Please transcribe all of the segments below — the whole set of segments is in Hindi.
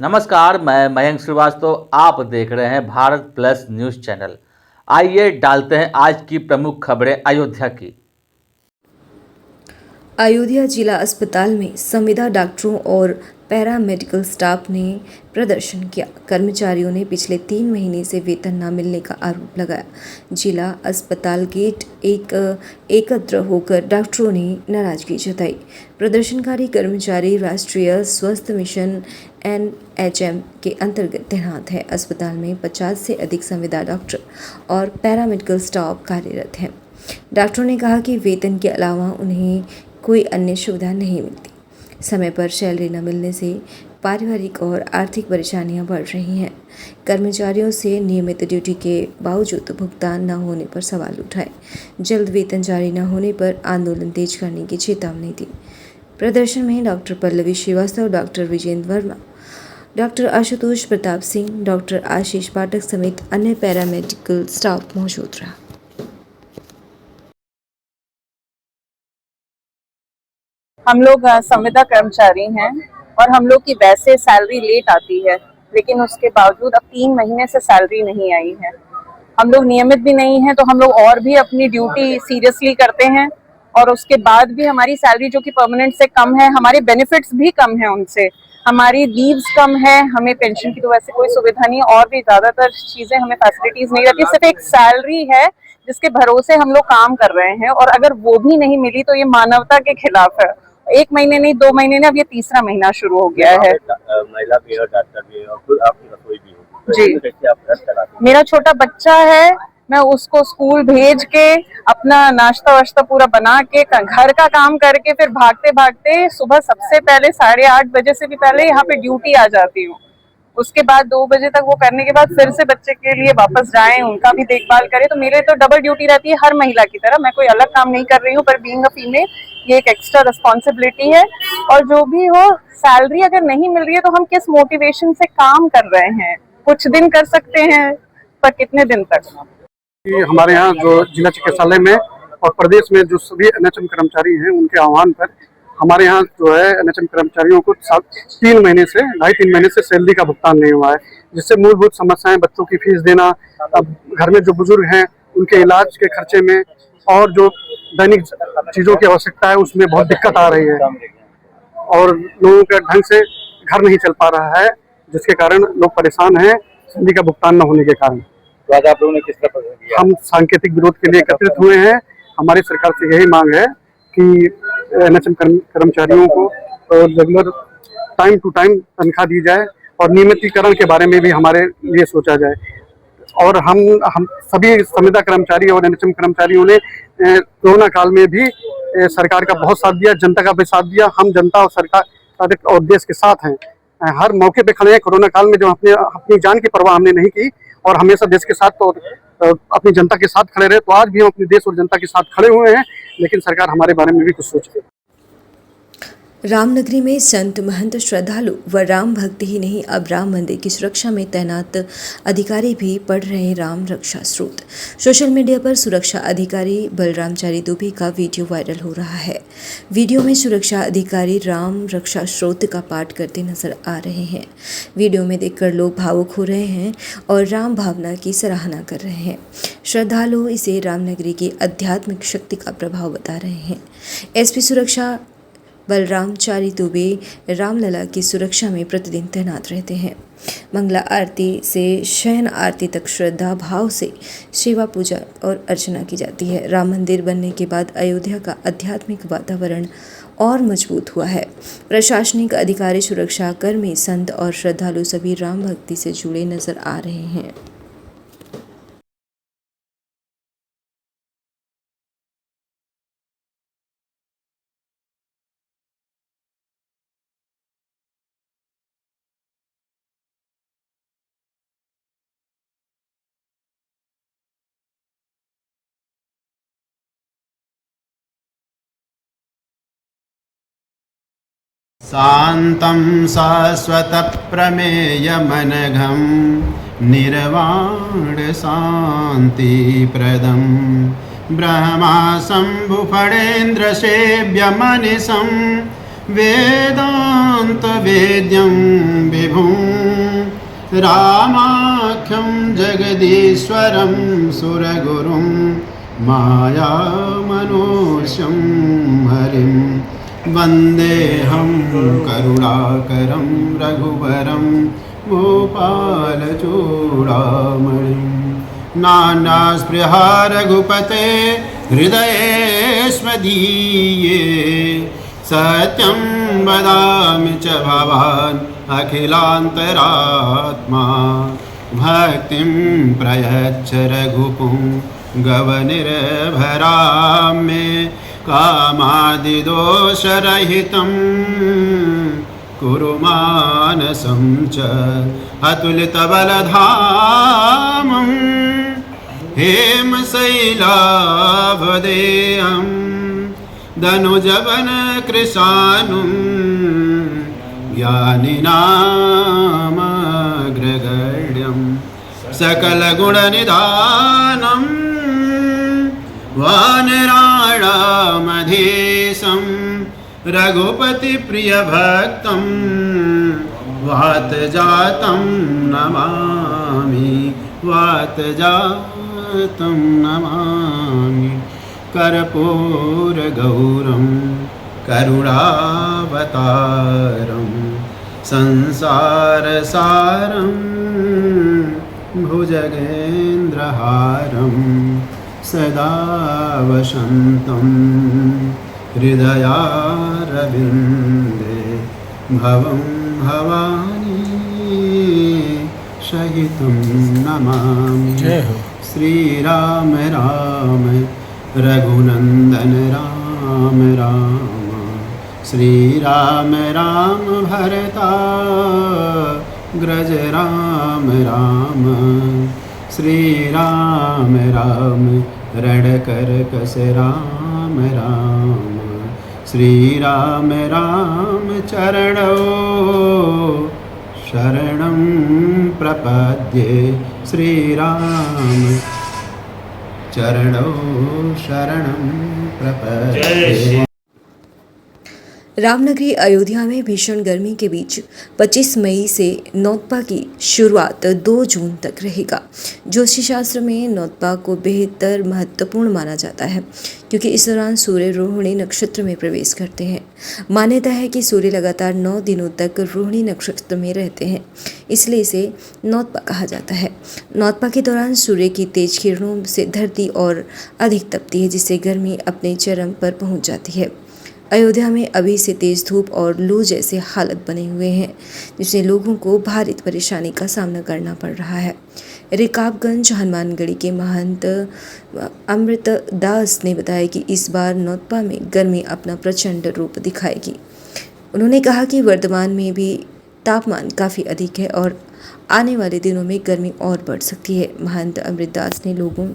नमस्कार, मैं मयंक श्रीवास्तव। आप देख रहे हैं भारत प्लस न्यूज़ चैनल। आइए डालते हैं आज की प्रमुख खबरें अयोध्या की। अयोध्या जिला अस्पताल में संविदा डॉक्टरों और पैरामेडिकल स्टाफ ने प्रदर्शन किया। कर्मचारियों ने पिछले 3 महीने से वेतन न मिलने का आरोप लगाया। जिला अस्पताल गेट एकत्र होकर डॉक्टरों ने नाराजगी जताई। प्रदर्शनकारी कर्मचारी राष्ट्रीय स्वास्थ्य मिशन NHM के अंतर्गत तैनात है। अस्पताल में 50 से अधिक संविदा डॉक्टर और पैरामेडिकल स्टाफ कार्यरत हैं। डॉक्टरों ने कहा कि वेतन के अलावा उन्हें कोई अन्य सुविधा नहीं मिलती। समय पर सैलरी न मिलने से पारिवारिक और आर्थिक परेशानियां बढ़ रही हैं। कर्मचारियों से नियमित ड्यूटी के बावजूद भुगतान न होने पर सवाल उठाए। जल्द वेतन जारी न होने पर आंदोलन तेज करने की चेतावनी दी। प्रदर्शन में doctor Pallavi Srivastava, doctor Vijendra Verma, doctor Ashutosh Pratap Singh, doctor Ashish Pathak समेत अन्य पैरामेडिकल स्टाफ मौजूद रहा। हम लोग संविदा कर्मचारी हैं और हम लोग की वैसे सैलरी लेट आती है, लेकिन उसके बावजूद अब 3 महीने से सैलरी नहीं आई है। हम लोग नियमित भी नहीं हैं, तो हम लोग और भी अपनी ड्यूटी सीरियसली करते हैं और उसके बाद भी हमारी सैलरी जो कि परमानेंट से कम है, हमारे बेनिफिट्स भी कम है उनसे, हमारी लीव्स कम है, हमें पेंशन की तो वैसे कोई सुविधा नहीं, और भी ज्यादातर चीजें हमें फैसिलिटीज नहीं रहती। सिर्फ एक सैलरी है जिसके भरोसे हम लोग काम कर रहे हैं, और अगर वो भी नहीं मिली तो ये मानवता के खिलाफ है। 1 महीने नहीं, 2 महीने नहीं, अब ये 3रा महीना शुरू हो गया है। महिला भी है, डॉक्टर भी है और खुद आपकी रसोई भी होगी, जी। कैसे आप घर चलाते हैं? मेरा छोटा बच्चा है, मैं उसको स्कूल भेज के अपना नाश्ता वाश्ता पूरा बना के घर का काम करके फिर भागते भागते सुबह सबसे पहले 8:30 बजे से भी पहले यहाँ पे ड्यूटी आ जाती हूँ। उसके बाद 2 बजे तक वो करने के बाद फिर से बच्चे के लिए वापस जाएं, उनका भी देखभाल करें। तो मेरे तो डबल ड्यूटी रहती है हर महिला की तरह। मैं कोई अलग काम नहीं कर रही हूँ, पर बीइंग अ फीमेल ये एक एक्स्ट्रा रिस्पॉन्सिबिलिटी है। और जो भी हो, सैलरी अगर नहीं मिल रही है तो हम किस मोटिवेशन से काम कर रहे हैं? कुछ दिन कर सकते हैं, पर कितने दिन तक? हमारे यहाँ जो जिला चिकित्सालय में और प्रदेश में जो सभी NHM कर्मचारी हैं, उनके आह्वान पर हमारे यहाँ जो है NHM कर्मचारियों को 3 महीने से 2.5-3 महीने से सैलरी का भुगतान नहीं हुआ है, जिससे मूलभूत समस्याएं, बच्चों की फीस देना, अब घर में जो बुजुर्ग हैं उनके इलाज के खर्चे में और जो दैनिक चीज़ों की आवश्यकता है उसमें बहुत दिक्कत आ रही है, और लोगों का ढंग से घर नहीं चल पा रहा है, जिसके कारण लोग परेशान हैं सैलरी का भुगतान न होने के कारण। तो आज आप लोगों ने किस तरह प्रदर्शन किया? हम सांकेतिक विरोध के लिए एकत्रित हुए हैं। हमारी सरकार से यही मांग है कि NHM कर्मचारियों को रेगुलर टाइम टू टाइम तनख्वाह दी जाए और नियमितीकरण के बारे में भी हमारे लिए सोचा जाए। और हम सभी संविदा कर्मचारी और NHM कर्मचारियों ने कोरोना काल में भी सरकार का बहुत साथ दिया, जनता का भी साथ दिया। हम जनता और सरकार और देश के साथ हैं, हर मौके पे खड़े हैं। कोरोना काल में जो अपनी जान की परवाह हमने नहीं की और हमेशा देश के साथ और अपनी जनता के साथ खड़े रहे, तो आज भी हम अपने देश और जनता के साथ खड़े हुए हैं, लेकिन सरकार हमारे बारे में भी कुछ सोचे। रामनगरी में संत, महंत, श्रद्धालु व राम भक्त ही नहीं, अब राम मंदिर की सुरक्षा में तैनात अधिकारी भी पढ़ रहे हैं राम रक्षा स्रोत। सोशल मीडिया पर सुरक्षा अधिकारी बलरामचारी दुबे का वीडियो वायरल हो रहा है। वीडियो में सुरक्षा अधिकारी राम रक्षा स्रोत का पाठ करते नजर आ रहे हैं। वीडियो में देखकर लोग भावुक हो रहे हैं और राम भावना की सराहना कर रहे हैं। श्रद्धालु इसे रामनगरी की आध्यात्मिक शक्ति का प्रभाव बता रहे हैं। SP सुरक्षा बलरामचारी दुबे रामलला की सुरक्षा में प्रतिदिन तैनात रहते हैं। मंगला आरती से शयन आरती तक श्रद्धा भाव से सेवा, पूजा और अर्चना की जाती है। राम मंदिर बनने के बाद अयोध्या का आध्यात्मिक वातावरण और मजबूत हुआ है। प्रशासनिक अधिकारी, सुरक्षा कर्मी, संत और श्रद्धालु सभी राम भक्ति से जुड़े नजर आ रहे हैं। शान्तं शाश्वतप्रमेयमनघं निर्वाणशान्तिप्रदं ब्रह्माशम्भुफणेन्द्रसेव्यमनिशं वेदान्तवेद्यं विभुं रामाख्यं जगदीश्वरं सुरगुरुं मायामनोषं हरिं वन्देऽहं करुणाकरं रघुवरं गोपालचूडामणिं नानास्पृहा रघुपते हृदयेष्मदीये सत्यं वदामि च भवान् अखिलान्तरात्मा भक्तिं प्रयच्छ रघुपुङ्गवनिर्भरां मे कामादिदोषरहितं कुरु मानसं च अतुलितबलधामं हेमशैलाभदेहं धनुजवनकृशानुं ज्ञानिनामग्रगण्यं सकलगुणनिधानं वानराणामधीशं रघुपतिप्रियभक्तं वातजातं नमामि वातजातं नमामि कर्पूरगौरं करुणावतारं संसारसारं भुजगेन्द्रहारं सदा वसन्तं हृदयारविन्दे भवं भवानी सहितं नमामि श्रीराम राम रघुनंदन राम राम श्रीराम राम भरता ग्रज राम राम श्रीराम राम रणकर कस राम राम श्रीराम राम चरणौ शरणं प्रपद्ये श्रीराम चरणौ शरणं प्रपद्ये। रामनगरी अयोध्या में भीषण गर्मी के बीच 25 मई से नौतपा की शुरुआत 2 जून तक रहेगा। ज्योतिषी शास्त्र में नौतपा को बेहतर महत्वपूर्ण माना जाता है क्योंकि इस दौरान सूर्य रोहिणी नक्षत्र में प्रवेश करते हैं। मान्यता है कि सूर्य लगातार 9 दिनों तक रोहिणी नक्षत्र में रहते हैं, इसलिए इसे नौतपा कहा जाता है। नौतपा के दौरान सूर्य की तेज किरणों से धरती और अधिक तपती है, जिससे गर्मी अपने चरम पर पहुंच जाती है। अयोध्या में अभी से तेज धूप और लू जैसे हालत बने हुए हैं, जिससे लोगों को भारी परेशानी का सामना करना पड़ रहा है। रिकाबगंज हनुमानगढ़ी के महंत अमृत दास ने बताया कि इस बार नौतपा में गर्मी अपना प्रचंड रूप दिखाएगी। उन्होंने कहा कि वर्तमान में भी तापमान काफ़ी अधिक है और आने वाले दिनों में गर्मी और बढ़ सकती है। महंत अमृतदास ने लोगों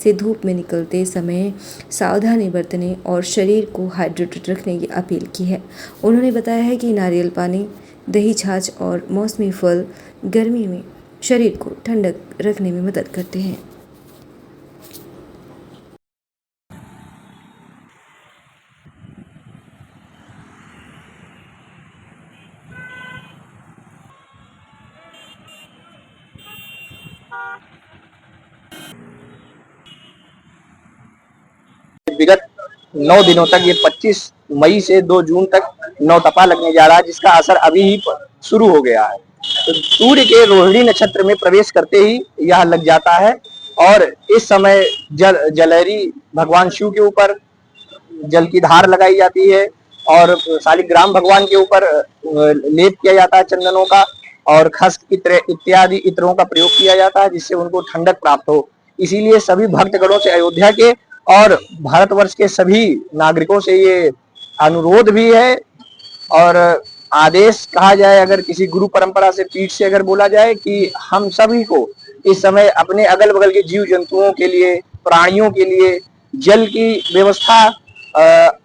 से धूप में निकलते समय सावधानी बरतने और शरीर को हाइड्रेटेड रखने की अपील की है। उन्होंने बताया है कि नारियल पानी, दही, छाछ और मौसमी फल गर्मी में शरीर को ठंडक रखने में मदद करते हैं। विगत 9 दिनों तक ये 25 मई से 2 जून तक नौतपा लगने जा रहा है, जिसका असर अभी ही शुरू हो गया है। तो सूर्य के रोहिणी नक्षत्र में प्रवेश करते ही यह लग जाता है और इस समय जलहरी भगवान शिव के ऊपर जल की धार लगाई जाती है और शालिग्राम भगवान के ऊपर लेप किया जाता है चंदनों का और खस इत्यादि इत्रों का प्रयोग किया जाता है, जिससे उनको ठंडक प्राप्त हो। इसीलिए सभी भक्तगणों से अयोध्या के और भारतवर्ष के सभी नागरिकों से ये अनुरोध भी है और आदेश कहा जाए, अगर किसी गुरु परंपरा से पीठ से अगर बोला जाए कि हम सभी को इस समय अपने अगल बगल के जीव जंतुओं के लिए, प्राणियों के लिए जल की व्यवस्था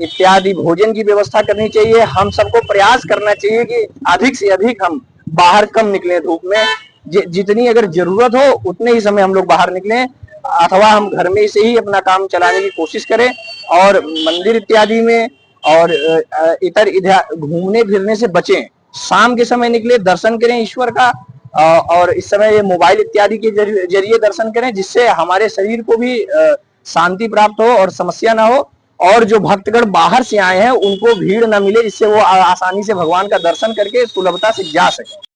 इत्यादि भोजन की व्यवस्था करनी चाहिए। हम सबको प्रयास करना चाहिए कि अधिक से अधिक हम बाहर कम निकलें धूप में, जितनी अगर जरूरत हो उतने ही समय हम लोग बाहर निकलें अथवा हम घर में से ही अपना काम चलाने की कोशिश करें और मंदिर इत्यादि में और इधर घूमने फिरने से बचें। शाम के समय निकले, दर्शन करें ईश्वर का और इस समय ये मोबाइल इत्यादि के जरिए दर्शन करें, जिससे हमारे शरीर को भी शांति प्राप्त हो और समस्या ना हो, और जो भक्तगण बाहर से आए हैं उनको भीड़ न मिले, जिससे वो आसानी से भगवान का दर्शन करके सुलभता से जा सके।